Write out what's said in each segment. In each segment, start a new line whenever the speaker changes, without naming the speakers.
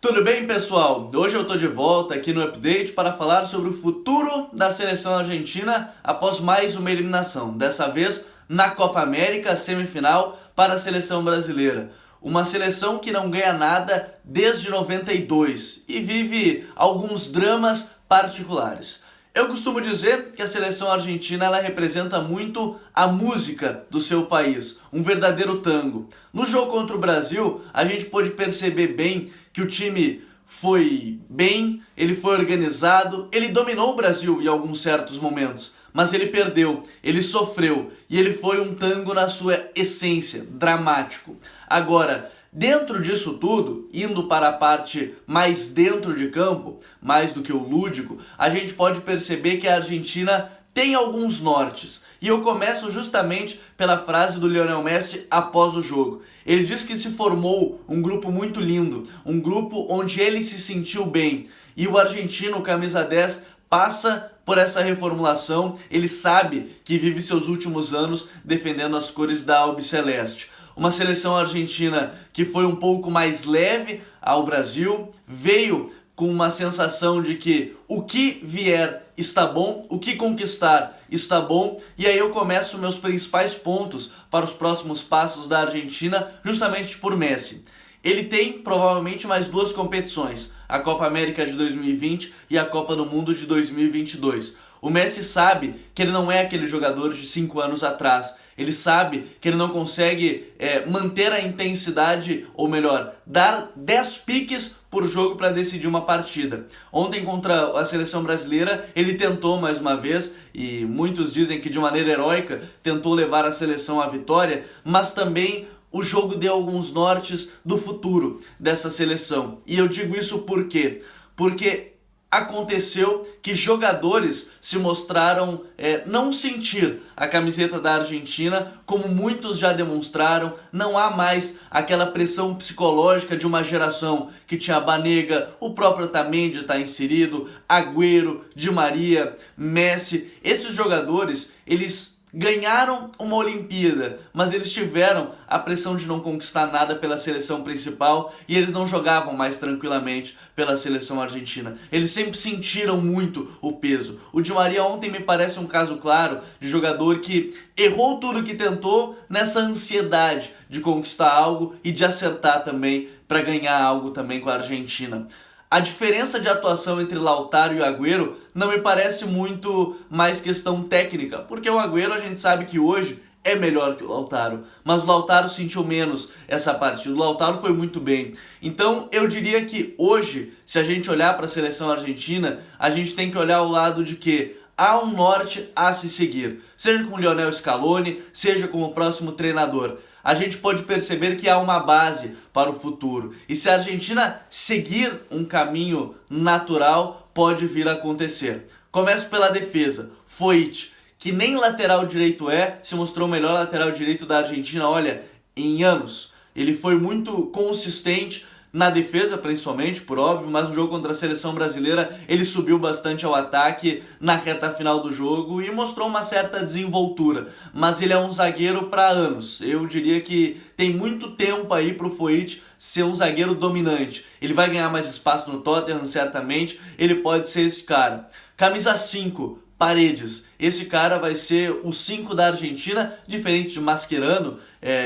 Tudo bem, pessoal? Hoje eu tô de volta aqui no Update para falar sobre o futuro da seleção argentina após mais uma eliminação, dessa vez na Copa América, semifinal para a seleção brasileira. Uma seleção que não ganha nada desde 92 e vive alguns dramas particulares. Eu costumo dizer que a seleção argentina ela representa muito a música do seu país, um verdadeiro tango. No jogo contra o Brasil, a gente pôde perceber bem que o time foi bem, ele foi organizado, ele dominou o Brasil em alguns certos momentos, mas ele perdeu, ele sofreu e ele foi um tango na sua essência, dramático. Agora, dentro disso tudo, indo para a parte mais dentro de campo, mais do que o lúdico, a gente pode perceber que a Argentina tem alguns nortes. E eu começo justamente pela frase do Lionel Messi após o jogo. Ele diz que se formou um grupo muito lindo, um grupo onde ele se sentiu bem. E o argentino, camisa 10, passa por essa reformulação, ele sabe que vive seus últimos anos defendendo as cores da Albiceleste. Uma seleção argentina que foi um pouco mais leve ao Brasil, veio com uma sensação de que o que vier está bom, o que conquistar está bom, e aí eu começo meus principais pontos para os próximos passos da Argentina, justamente por Messi. Ele tem provavelmente mais duas competições, a Copa América de 2020 e a Copa do Mundo de 2022. O Messi sabe que ele não é aquele jogador de 5 anos atrás. Ele sabe que ele não consegue manter a intensidade, ou melhor, dar 10 piques por jogo para decidir uma partida. Ontem contra a seleção brasileira ele tentou mais uma vez, e muitos dizem que de maneira heróica, tentou levar a seleção à vitória, mas também o jogo deu alguns nortes do futuro dessa seleção. E eu digo isso por quê? Porque aconteceu que jogadores se mostraram não sentir a camiseta da Argentina, como muitos já demonstraram. Não há mais aquela pressão psicológica de uma geração que tinha Banega, o próprio Otamendi está inserido, Agüero, Di Maria, Messi. Esses jogadores, eles ganharam uma Olimpíada, mas eles tiveram a pressão de não conquistar nada pela seleção principal e eles não jogavam mais tranquilamente pela seleção argentina. Eles sempre sentiram muito o peso. O Di Maria ontem me parece um caso claro de jogador que errou tudo que tentou nessa ansiedade de conquistar algo e de acertar também para ganhar algo também com a Argentina. A diferença de atuação entre Lautaro e Agüero não me parece muito mais questão técnica, porque o Agüero a gente sabe que hoje é melhor que o Lautaro, mas o Lautaro sentiu menos essa partida, o Lautaro foi muito bem. Então eu diria que hoje, se a gente olhar para a seleção argentina, a gente tem que olhar o lado de que há um norte a se seguir, seja com o Lionel Scaloni, seja com o próximo treinador. A gente pode perceber que há uma base para o futuro. E se a Argentina seguir um caminho natural, pode vir a acontecer. Começo pela defesa. Foyt, que nem lateral direito se mostrou o melhor lateral direito da Argentina, olha, em anos. Ele foi muito consistente na defesa, principalmente, por óbvio, mas no jogo contra a seleção brasileira ele subiu bastante ao ataque na reta final do jogo e mostrou uma certa desenvoltura. Mas ele é um zagueiro para anos. Eu diria que tem muito tempo aí para o Foyt ser um zagueiro dominante. Ele vai ganhar mais espaço no Tottenham, certamente. Ele pode ser esse cara. Camisa 5. Paredes, esse cara vai ser o 5 da Argentina, diferente de Mascherano,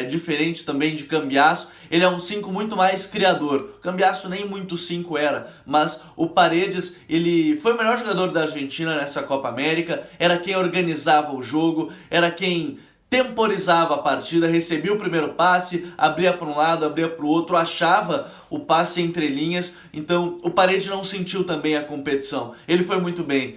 diferente também de Cambiasso. Ele é um 5 muito mais criador. O Cambiasso nem muito 5 era, mas o Paredes, ele foi o melhor jogador da Argentina nessa Copa América, era quem organizava o jogo, era quem temporizava a partida, recebia o primeiro passe, abria para um lado, abria para o outro, achava o passe entre linhas. Então o Paredes não sentiu também a competição, ele foi muito bem.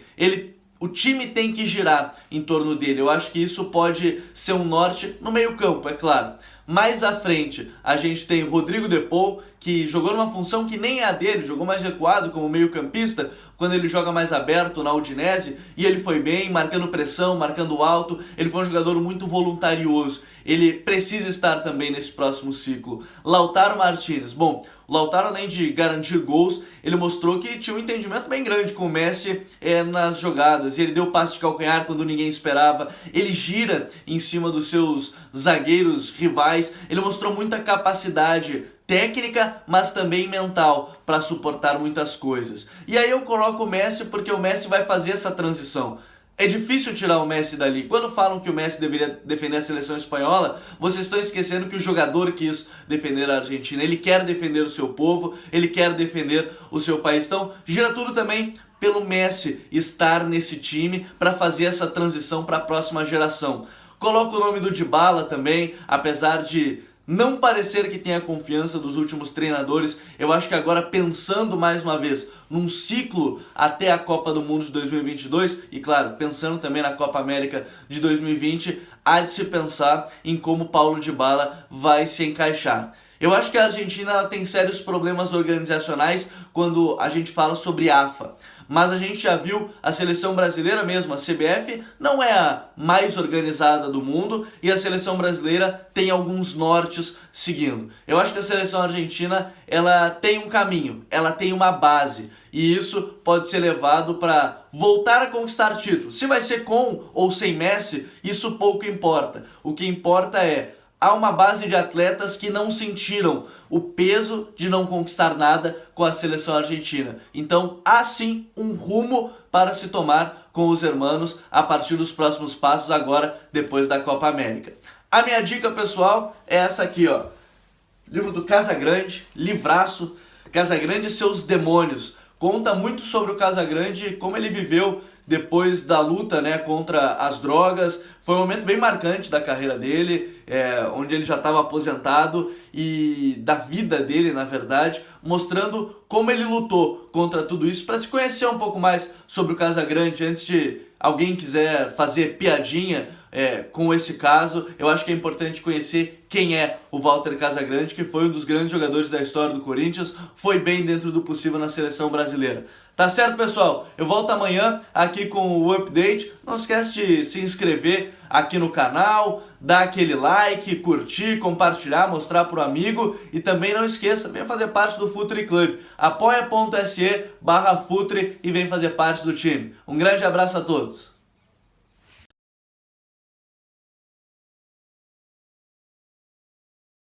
O time tem que girar em torno dele. Eu acho que isso pode ser um norte no meio-campo, é claro. Mais à frente, a gente tem Rodrigo de Paul, que jogou numa função que nem é a dele, jogou mais recuado como meio-campista, quando ele joga mais aberto na Udinese, e ele foi bem, marcando pressão, marcando alto. Ele foi um jogador muito voluntarioso. Ele precisa estar também nesse próximo ciclo. Lautaro Martínez. Bom, o Lautaro, além de garantir gols, ele mostrou que tinha um entendimento bem grande com o Messi nas jogadas. Ele deu passe de calcanhar quando ninguém esperava. Ele gira em cima dos seus zagueiros rivais. Ele mostrou muita capacidade técnica, mas também mental para suportar muitas coisas. E aí eu coloco o Messi porque o Messi vai fazer essa transição. É difícil tirar o Messi dali. Quando falam que o Messi deveria defender a seleção espanhola, vocês estão esquecendo que o jogador quis defender a Argentina. Ele quer defender o seu povo, ele quer defender o seu país. Então, gira tudo também pelo Messi estar nesse time para fazer essa transição para a próxima geração. Coloco o nome do Dybala também, apesar de não parecer que tem a confiança dos últimos treinadores. Eu acho que agora, pensando mais uma vez num ciclo até a Copa do Mundo de 2022 e, claro, pensando também na Copa América de 2020, há de se pensar em como Paulo Dybala vai se encaixar. Eu acho que a Argentina ela tem sérios problemas organizacionais quando a gente fala sobre AFA. Mas a gente já viu a seleção brasileira mesmo, a CBF, não é a mais organizada do mundo e a seleção brasileira tem alguns nortes seguindo. Eu acho que a seleção argentina ela tem um caminho, ela tem uma base e isso pode ser levado para voltar a conquistar títulos. Se vai ser com ou sem Messi, isso pouco importa. O que importa é há uma base de atletas que não sentiram o peso de não conquistar nada com a seleção argentina. Então, há sim um rumo para se tomar com os hermanos a partir dos próximos passos agora, depois da Copa América. A minha dica, pessoal, é essa aqui, ó. Livro do Casagrande, livraço, Casagrande e seus demônios. Conta muito sobre o Casagrande e como ele viveu depois da luta, né, contra as drogas. Foi um momento bem marcante da carreira dele, onde ele já estava aposentado e da vida dele, na verdade, mostrando como ele lutou contra tudo isso, para se conhecer um pouco mais sobre o Casagrande. Antes de alguém quiser fazer piadinha com esse caso, eu acho que é importante conhecer quem é o Walter Casagrande, que foi um dos grandes jogadores da história do Corinthians, foi bem dentro do possível na seleção brasileira. Tá certo, pessoal? Eu volto amanhã aqui com o update. Não esquece de se inscrever aqui no canal, dar aquele like, curtir, compartilhar, mostrar pro amigo e também não esqueça, venha fazer parte do Futre Club. apoia.se/Futre e vem fazer parte do time. Um grande abraço a todos.